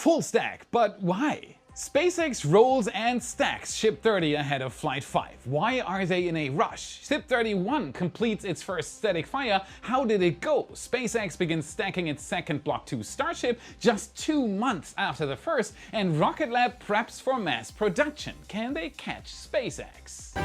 full stack, but why? SpaceX rolls and stacks Ship 30 ahead of Flight 5. Why are they in a rush? Ship 31 completes its first static fire. How did it go? SpaceX begins stacking its second Block 2 Starship just 2 months after the first, and Rocket Lab preps for mass production. Can they catch SpaceX?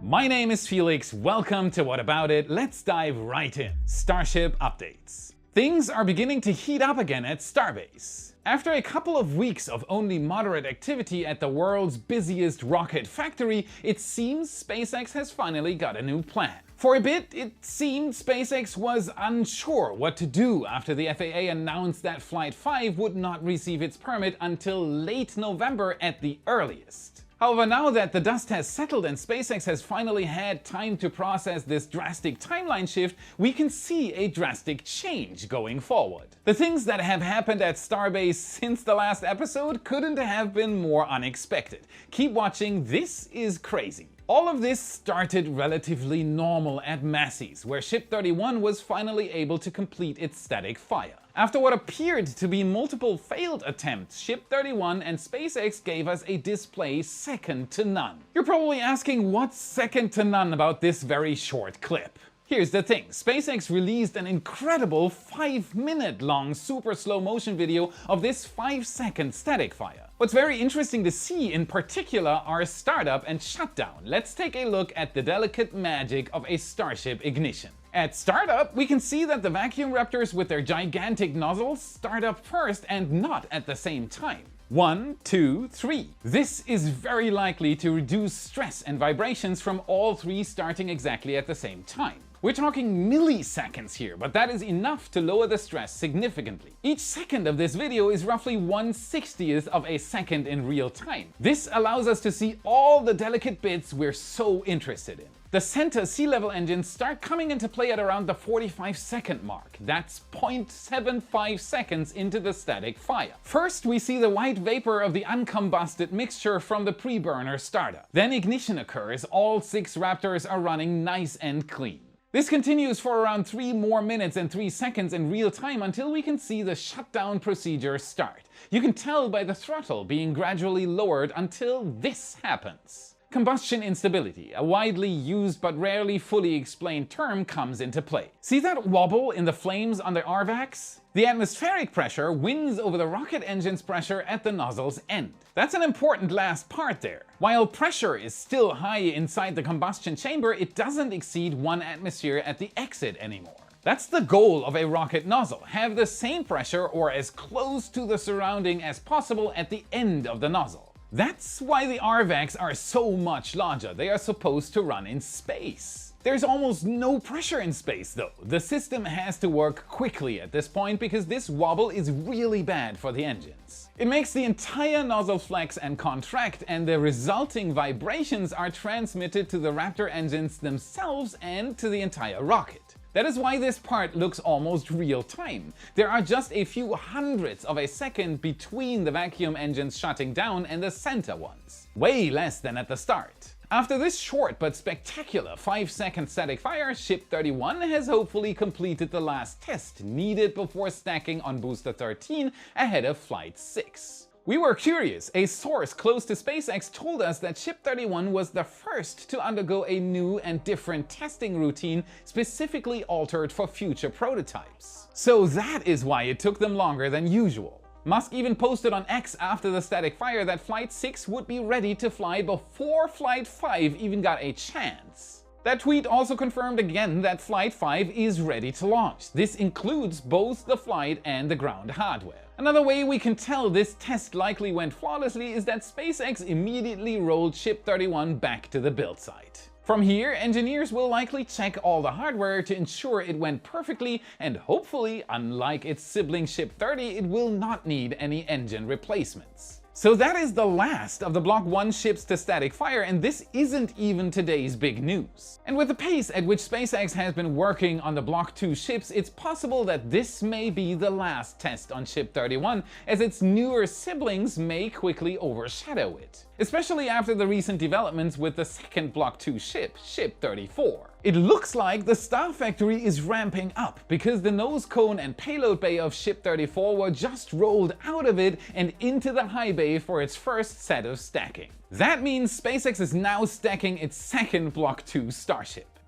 My name is Felix, welcome to What About It. Let's dive right in. Starship updates. Things are beginning to heat up again at Starbase. After a couple of weeks of only moderate activity at the world's busiest rocket factory, it seems SpaceX has finally got a new plan. For a bit, it seemed SpaceX was unsure what to do after the FAA announced that Flight 5 would not receive its permit until late November at the earliest. However, now that the dust has settled and SpaceX has finally had time to process this drastic timeline shift, we can see a drastic change going forward. The things that have happened at Starbase since the last episode couldn't have been more unexpected. Keep watching, this is crazy. All of this started relatively normal at Massey's, where Ship 31 was finally able to complete its static fire. After what appeared to be multiple failed attempts, Ship 31 and SpaceX gave us a display second to none. You're probably asking what's second to none about this very short clip. Here's the thing, SpaceX released an incredible 5-minute long super slow motion video of this 5-second static fire. What's very interesting to see in particular are startup and shutdown. Let's take a look at the delicate magic of a Starship ignition. At startup, we can see that the vacuum raptors with their gigantic nozzles start up first and not at the same time. 1, 2, 3. This is very likely to reduce stress and vibrations from all three starting exactly at the same time. We're talking milliseconds here, but that is enough to lower the stress significantly. Each second of this video is roughly 1/60th of a second in real time. This allows us to see all the delicate bits we're so interested in. The center sea level engines start coming into play at around the 45-second mark. That's 0.75 seconds into the static fire. First, we see the white vapor of the uncombusted mixture from the pre-burner startup. Then ignition occurs, all 6 Raptors are running nice and clean. This continues for around 3 more minutes and 3 seconds in real time until we can see the shutdown procedure start. You can tell by the throttle being gradually lowered until this happens. Combustion instability, a widely used but rarely fully explained term, comes into play. See that wobble in the flames on the RVACs? The atmospheric pressure wins over the rocket engine's pressure at the nozzle's end. That's an important last part there. While pressure is still high inside the combustion chamber, it doesn't exceed 1 atmosphere at the exit anymore. That's the goal of a rocket nozzle, have the same pressure or as close to the surrounding as possible at the end of the nozzle. That's why the RVACs are so much larger. They are supposed to run in space. There's almost no pressure in space though. The system has to work quickly at this point because this wobble is really bad for the engines. It makes the entire nozzle flex and contract, and the resulting vibrations are transmitted to the Raptor engines themselves and to the entire rocket. That is why this part looks almost real time. There are just a few hundredths of a second between the vacuum engines shutting down and the center ones. Way less than at the start. After this short but spectacular 5-second static fire, Ship 31 has hopefully completed the last test needed before stacking on Booster 13 ahead of Flight 6. We were curious. A source close to SpaceX told us that Ship 31 was the first to undergo a new and different testing routine specifically altered for future prototypes. So that is why it took them longer than usual. Musk even posted on X after the static fire that Flight 6 would be ready to fly before Flight 5 even got a chance. That tweet also confirmed again that Flight 5 is ready to launch. This includes both the flight and the ground hardware. Another way we can tell this test likely went flawlessly is that SpaceX immediately rolled Ship 31 back to the build site. From here, engineers will likely check all the hardware to ensure it went perfectly, and hopefully, unlike its sibling Ship 30, it will not need any engine replacements. So that is the last of the Block 1 ships to static fire, and this isn't even today's big news. And with the pace at which SpaceX has been working on the Block 2 ships, it's possible that this may be the last test on Ship 31, as its newer siblings may quickly overshadow it. Especially after the recent developments with the second Block 2 ship, Ship 34. It looks like the Star Factory is ramping up because the nose cone and payload bay of Ship 34 were just rolled out of it and into the high bay for its first set of stacking. That means SpaceX is now stacking its second Block 2 Starship.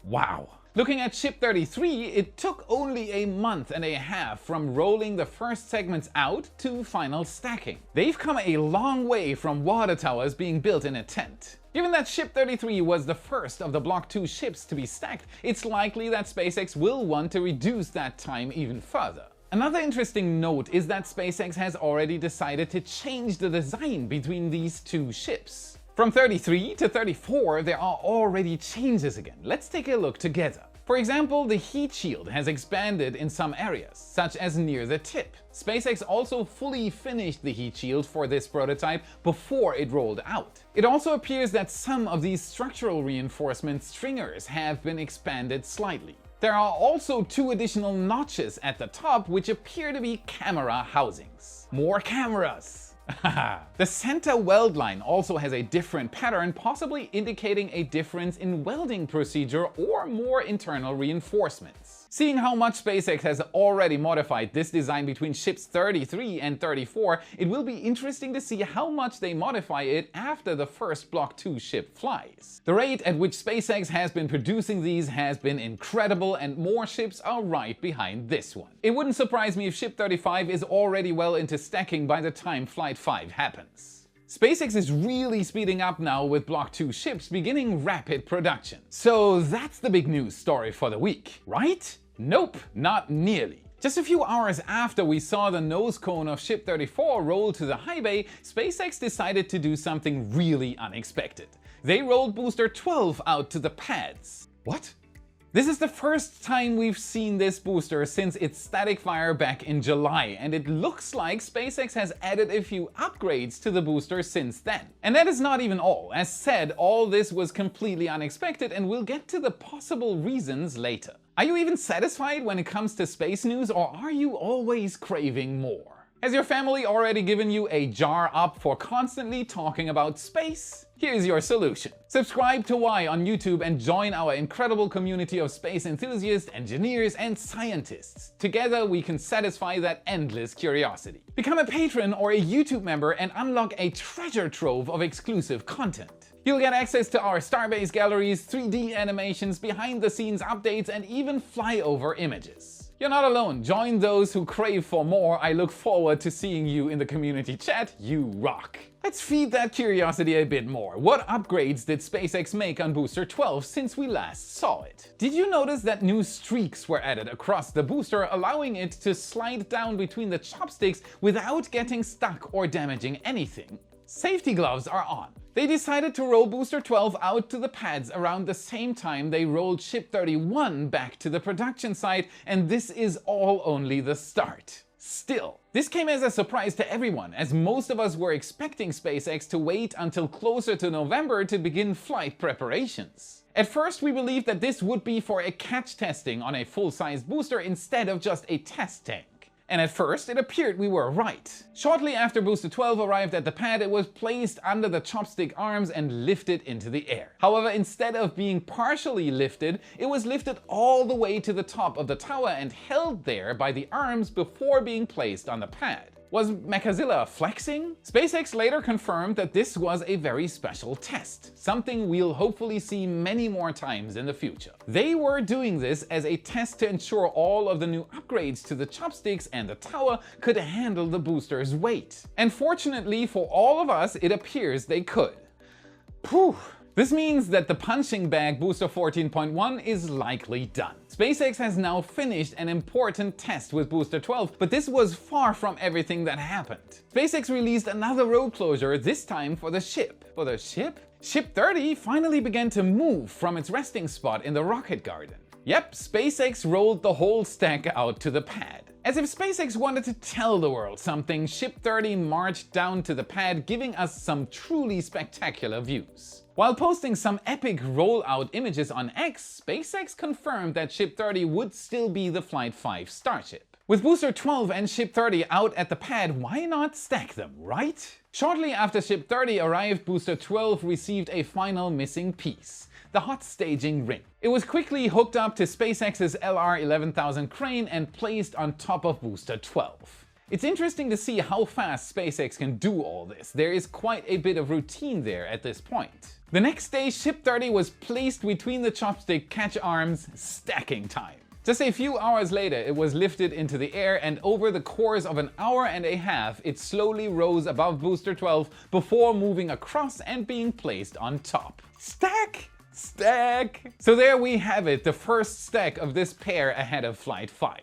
Wow. Looking at Ship 33, it took only a month and a half from rolling the first segments out to final stacking. They've come a long way from water towers being built in a tent. Given that Ship 33 was the first of the Block 2 ships to be stacked, it's likely that SpaceX will want to reduce that time even further. Another interesting note is that SpaceX has already decided to change the design between these two ships. From 33 to 34, there are already changes again. Let's take a look together. For example, the heat shield has expanded in some areas, such as near the tip. SpaceX also fully finished the heat shield for this prototype before it rolled out. It also appears that some of these structural reinforcement stringers have been expanded slightly. There are also 2 additional notches at the top which appear to be camera housings. More cameras! The center weld line also has a different pattern, possibly indicating a difference in welding procedure or more internal reinforcements. Seeing how much SpaceX has already modified this design between ships 33 and 34, it will be interesting to see how much they modify it after the first Block 2 ship flies. The rate at which SpaceX has been producing these has been incredible, and more ships are right behind this one. It wouldn't surprise me if Ship 35 is already well into stacking by the time Flight 5 happens. SpaceX is really speeding up now with Block 2 ships beginning rapid production. So that's the big news story for the week, right? Nope, not nearly. Just a few hours after we saw the nose cone of Ship 34 roll to the high bay, SpaceX decided to do something really unexpected. They rolled booster 12 out to the pads. What? This is the first time we've seen this booster since its static fire back in July, and it looks like SpaceX has added a few upgrades to the booster since then. And that is not even all. As said, all this was completely unexpected, and we'll get to the possible reasons later. Are you even satisfied when it comes to space news, or are you always craving more? Has your family already given you a jar up for constantly talking about space? Here's your solution. Subscribe to Why on YouTube and join our incredible community of space enthusiasts, engineers, and scientists. Together we can satisfy that endless curiosity. Become a patron or a YouTube member and unlock a treasure trove of exclusive content. You'll get access to our Starbase galleries, 3D animations, behind-the-scenes updates, and even flyover images. You're not alone. Join those who crave for more. I look forward to seeing you in the community chat. You rock. Let's feed that curiosity a bit more. What upgrades did SpaceX make on Booster 12 since we last saw it? Did you notice that new streaks were added across the booster, allowing it to slide down between the chopsticks without getting stuck or damaging anything? Safety gloves are on. They decided to roll Booster 12 out to the pads around the same time they rolled Ship 31 back to the production site, and this is all only the start. Still, this came as a surprise to everyone, as most of us were expecting SpaceX to wait until closer to November to begin flight preparations. At first, we believed that this would be for a catch testing on a full-size booster instead of just a test tank. And at first, it appeared we were right. Shortly after Booster 12 arrived at the pad, it was placed under the chopstick arms and lifted into the air. However, instead of being partially lifted, it was lifted all the way to the top of the tower and held there by the arms before being placed on the pad. Was Mechazilla flexing? SpaceX later confirmed that this was a very special test, something we'll hopefully see many more times in the future. They were doing this as a test to ensure all of the new upgrades to the chopsticks and the tower could handle the booster's weight. And fortunately for all of us, it appears they could. Phew. This means that the punching bag Booster 14.1 is likely done. SpaceX has now finished an important test with Booster 12, but this was far from everything that happened. SpaceX released another road closure, this time for the ship. For the ship? Ship 30 finally began to move from its resting spot in the rocket garden. Yep, SpaceX rolled the whole stack out to the pad. As if SpaceX wanted to tell the world something, Ship 30 marched down to the pad, giving us some truly spectacular views. While posting some epic rollout images on X, SpaceX confirmed that Ship 30 would still be the Flight 5 Starship. With Booster 12 and Ship 30 out at the pad, why not stack them, right? Shortly after Ship 30 arrived, Booster 12 received a final missing piece. the hot staging ring. It was quickly hooked up to SpaceX's LR-11000 crane and placed on top of booster 12. It's interesting to see how fast SpaceX can do all this. There is quite a bit of routine there at this point. The next day, Ship 30 was placed between the chopstick catch arms, stacking time. Just a few hours later, it was lifted into the air, and over the course of an hour and a half, it slowly rose above booster 12 before moving across and being placed on top. Stack! Stack! So there we have it, the first stack of this pair ahead of Flight 5.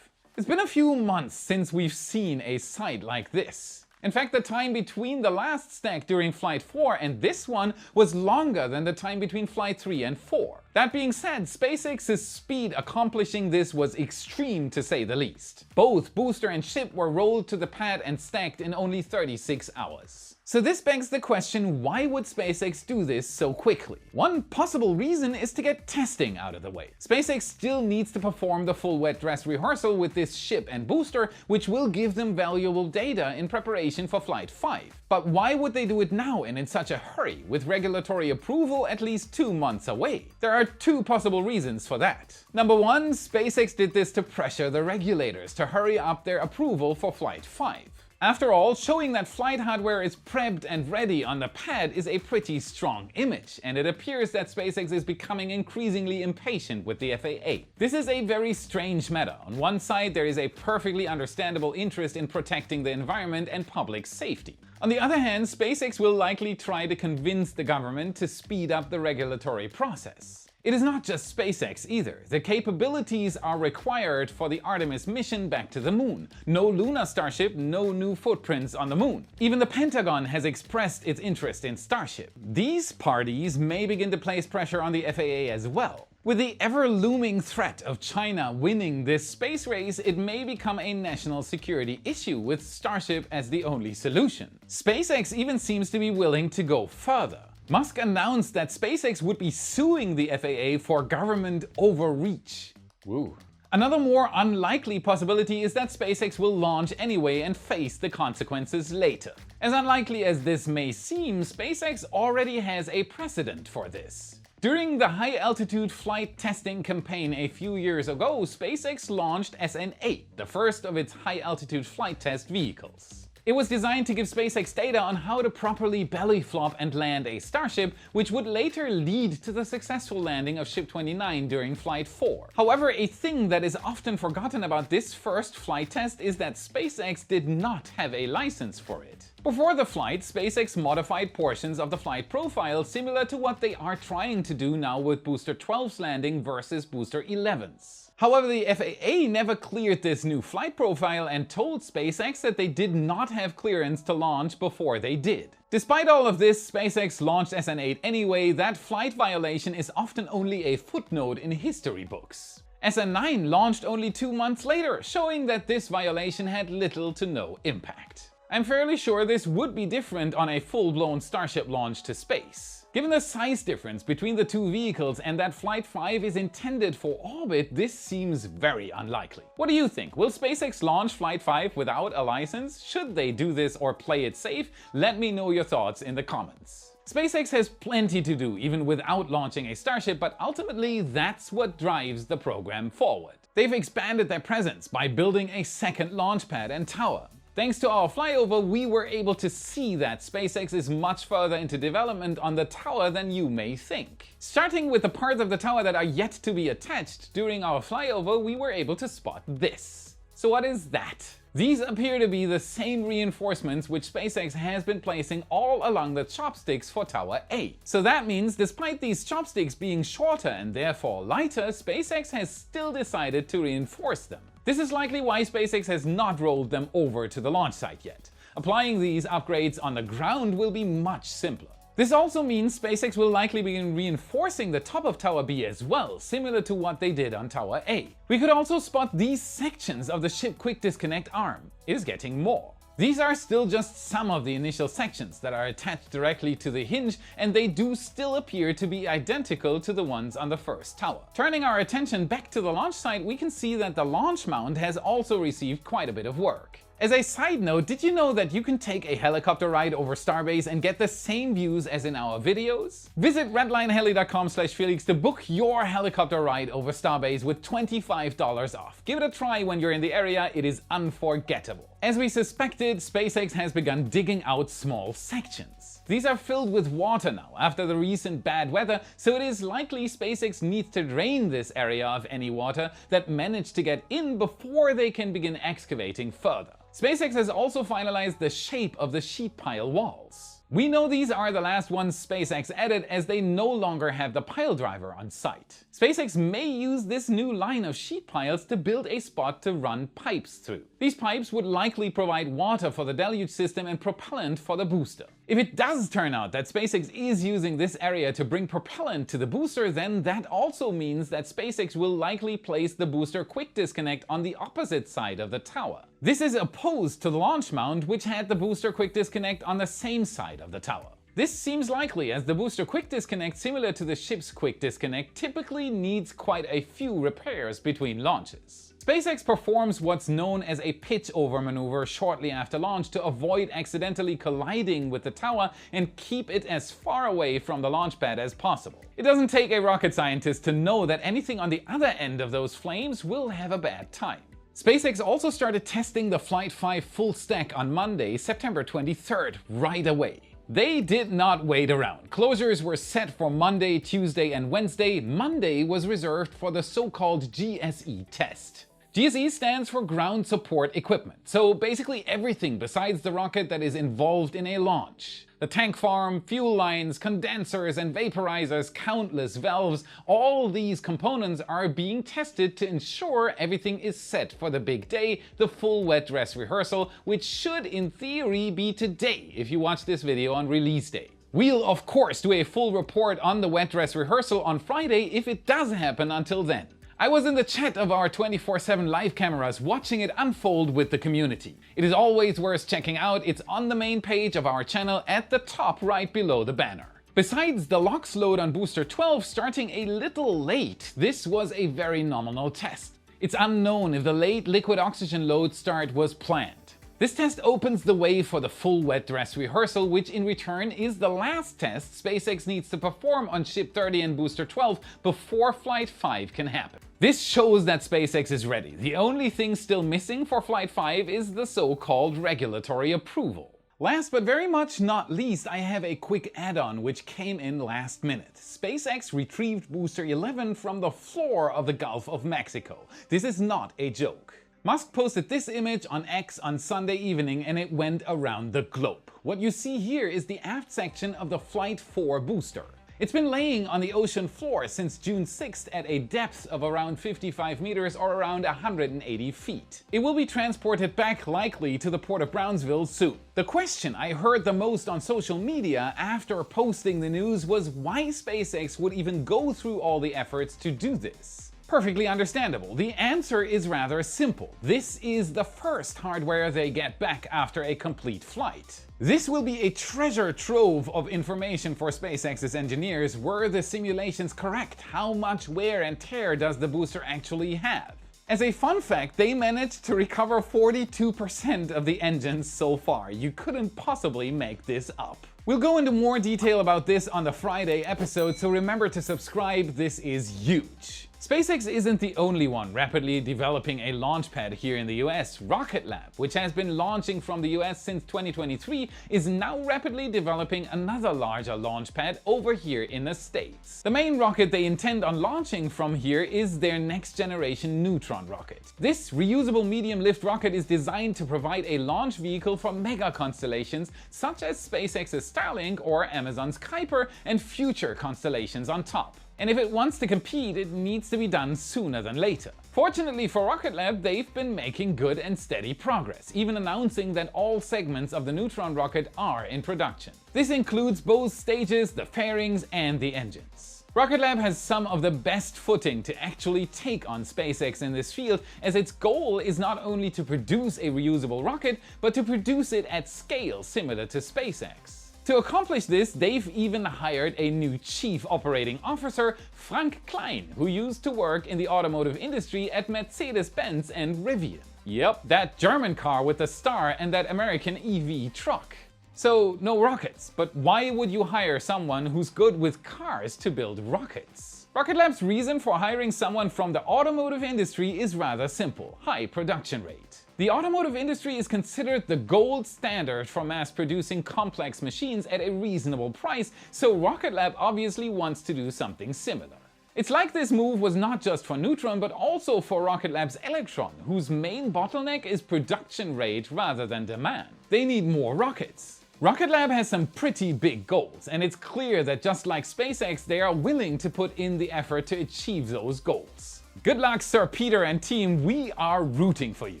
It's been a few months since we've seen a sight like this. In fact, the time between the last stack during Flight 4 and this one was longer than the time between Flight 3 and 4. That being said, SpaceX's speed accomplishing this was extreme to say the least. Both booster and ship were rolled to the pad and stacked in only 36 hours. So this begs the question, why would SpaceX do this so quickly? One possible reason is to get testing out of the way. SpaceX still needs to perform the full wet dress rehearsal with this ship and booster, which will give them valuable data in preparation for Flight 5. But why would they do it now and in such a hurry, with regulatory approval at least 2 months away? There are two possible reasons for that. Number one, SpaceX did this to pressure the regulators to hurry up their approval for Flight 5. After all, showing that flight hardware is prepped and ready on the pad is a pretty strong image, and it appears that SpaceX is becoming increasingly impatient with the FAA. This is a very strange matter. On one side, there is a perfectly understandable interest in protecting the environment and public safety. On the other hand, SpaceX will likely try to convince the government to speed up the regulatory process. It is not just SpaceX either. The capabilities are required for the Artemis mission back to the moon. No lunar Starship, no new footprints on the moon. Even the Pentagon has expressed its interest in Starship. These parties may begin to place pressure on the FAA as well. With the ever-looming threat of China winning this space race, it may become a national security issue, with Starship as the only solution. SpaceX even seems to be willing to go further. Musk announced that SpaceX would be suing the FAA for government overreach. Woo. Another more unlikely possibility is that SpaceX will launch anyway and face the consequences later. As unlikely as this may seem, SpaceX already has a precedent for this. During the high-altitude flight testing campaign a few years ago, SpaceX launched SN8, the first of its high-altitude flight test vehicles. It was designed to give SpaceX data on how to properly belly flop and land a Starship, which would later lead to the successful landing of Ship 29 during Flight 4. However, a thing that is often forgotten about this first flight test is that SpaceX did not have a license for it. Before the flight, SpaceX modified portions of the flight profile similar to what they are trying to do now with Booster 12's landing versus Booster 11's. However, the FAA never cleared this new flight profile and told SpaceX that they did not have clearance to launch before they did. Despite all of this, SpaceX launched SN8 anyway. That flight violation is often only a footnote in history books. SN9 launched only 2 months later, showing that this violation had little to no impact. I'm fairly sure this would be different on a full-blown Starship launch to space. Given the size difference between the two vehicles and that Flight 5 is intended for orbit, this seems very unlikely. What do you think? Will SpaceX launch Flight 5 without a license? Should they do this or play it safe? Let me know your thoughts in the comments. SpaceX has plenty to do even without launching a Starship, but ultimately that's what drives the program forward. They've expanded their presence by building a second launch pad and tower. Thanks to our flyover, we were able to see that SpaceX is much further into development on the tower than you may think. Starting with the parts of the tower that are yet to be attached, during our flyover we were able to spot this. So what is that? These appear to be the same reinforcements which SpaceX has been placing all along the chopsticks for Tower A. So that means despite these chopsticks being shorter and therefore lighter, SpaceX has still decided to reinforce them. This is likely why SpaceX has not rolled them over to the launch site yet. Applying these upgrades on the ground will be much simpler. This also means SpaceX will likely begin reinforcing the top of Tower B as well, similar to what they did on Tower A. We could also spot these sections of the ship quick disconnect arm. It is getting more. These are still just some of the initial sections that are attached directly to the hinge, and they do still appear to be identical to the ones on the first tower. Turning our attention back to the launch site, we can see that the launch mount has also received quite a bit of work. As a side note, did you know that you can take a helicopter ride over Starbase and get the same views as in our videos? Visit redlineheli.com/Felix to book your helicopter ride over Starbase with $25 off. Give it a try when you're in the area, it is unforgettable. As we suspected, SpaceX has begun digging out small sections. These are filled with water now after the recent bad weather, so it is likely SpaceX needs to drain this area of any water that managed to get in before they can begin excavating further. SpaceX has also finalized the shape of the sheet pile walls. We know these are the last ones SpaceX added as they no longer have the pile driver on site. SpaceX may use this new line of sheet piles to build a spot to run pipes through. These pipes would likely provide water for the deluge system and propellant for the booster. If it does turn out that SpaceX is using this area to bring propellant to the booster, then that also means that SpaceX will likely place the booster quick disconnect on the opposite side of the tower. This is opposed to the launch mount, which had the booster quick disconnect on the same side of the tower. This seems likely as the booster quick disconnect, similar to the ship's quick disconnect, typically needs quite a few repairs between launches. SpaceX performs what's known as a pitch over maneuver shortly after launch to avoid accidentally colliding with the tower and keep it as far away from the launch pad as possible. It doesn't take a rocket scientist to know that anything on the other end of those flames will have a bad time. SpaceX also started testing the Flight 5 full stack on Monday, September 23rd, right away. They did not wait around. Closures were set for Monday, Tuesday, and Wednesday. Monday was reserved for the so-called GSE test. GSE stands for Ground Support Equipment, so basically everything besides the rocket that is involved in a launch. The tank farm, fuel lines, condensers and vaporizers, countless valves, all these components are being tested to ensure everything is set for the big day, the full wet dress rehearsal, which should in theory be today if you watch this video on release day. We'll of course do a full report on the wet dress rehearsal on Friday if it does happen until then. I was in the chat of our 24/7 live cameras watching it unfold with the community. It is always worth checking out. It's on the main page of our channel at the top right below the banner. Besides the LOX load on booster 12 starting a little late, this was a very nominal test. It's unknown if the late liquid oxygen load start was planned. This test opens the way for the full wet dress rehearsal, which in return is the last test SpaceX needs to perform on Ship 30 and Booster 12 before Flight 5 can happen. This shows that SpaceX is ready. The only thing still missing for Flight 5 is the so-called regulatory approval. Last but very much not least, I have a quick add-on which came in last minute. SpaceX retrieved Booster 11 from the floor of the Gulf of Mexico. This is not a joke. Musk posted this image on X on Sunday evening and it went around the globe. What you see here is the aft section of the Flight 4 booster. It's been laying on the ocean floor since June 6th at a depth of around 55 meters or around 180 feet. It will be transported back likely to the port of Brownsville soon. The question I heard the most on social media after posting the news was why SpaceX would even go through all the efforts to do this. Perfectly understandable. The answer is rather simple. This is the first hardware they get back after a complete flight. This will be a treasure trove of information for SpaceX's engineers. Were the simulations correct? How much wear and tear does the booster actually have? As a fun fact, they managed to recover 42% of the engines so far. You couldn't possibly make this up. We'll go into more detail about this on the Friday episode, so remember to subscribe. This is huge. SpaceX isn't the only one rapidly developing a launch pad here in the US. Rocket Lab, which has been launching from the US since 2023, is now rapidly developing another larger launch pad over here in the States. The main rocket they intend on launching from here is their next generation Neutron rocket. This reusable medium lift rocket is designed to provide a launch vehicle for mega constellations such as SpaceX's Starlink or Amazon's Kuiper and future constellations on top. And if it wants to compete, it needs to be done sooner than later. Fortunately for Rocket Lab, they've been making good and steady progress, even announcing that all segments of the Neutron rocket are in production. This includes both stages, the fairings, and the engines. Rocket Lab has some of the best footing to actually take on SpaceX in this field, as its goal is not only to produce a reusable rocket, but to produce it at scale similar to SpaceX. To accomplish this, they've even hired a new chief operating officer, Frank Klein, who used to work in the automotive industry at Mercedes-Benz and Rivian. Yep, that German car with the star and that American EV truck. So no rockets, but why would you hire someone who's good with cars to build rockets? Rocket Lab's reason for hiring someone from the automotive industry is rather simple: high production rate. The automotive industry is considered the gold standard for mass producing complex machines at a reasonable price, so Rocket Lab obviously wants to do something similar. It's like this move was not just for Neutron, but also for Rocket Lab's Electron, whose main bottleneck is production rate rather than demand. They need more rockets. Rocket Lab has some pretty big goals, and it's clear that just like SpaceX, they are willing to put in the effort to achieve those goals. Good luck, Sir Peter and team, we are rooting for you.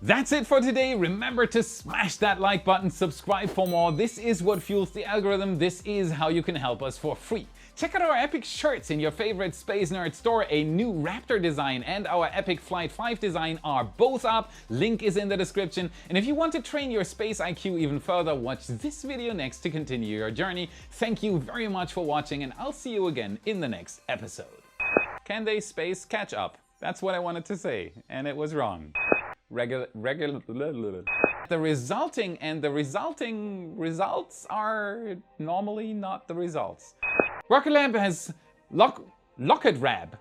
That's it for today. Remember to smash that like button, subscribe for more. This is what fuels the algorithm. This is how you can help us for free. Check out our epic shirts in your favorite Space Nerd store. A new Raptor design and our epic Flight 5 design are both up. Link is in the description. And if you want to train your space IQ even further, watch this video next to continue your journey. Thank you very much for watching, and I'll see you again in the next episode. Can they space catch up? That's what I wanted to say, and it was wrong. The resulting and the resulting results are normally not the results. Rocket Lab has Locket Rab.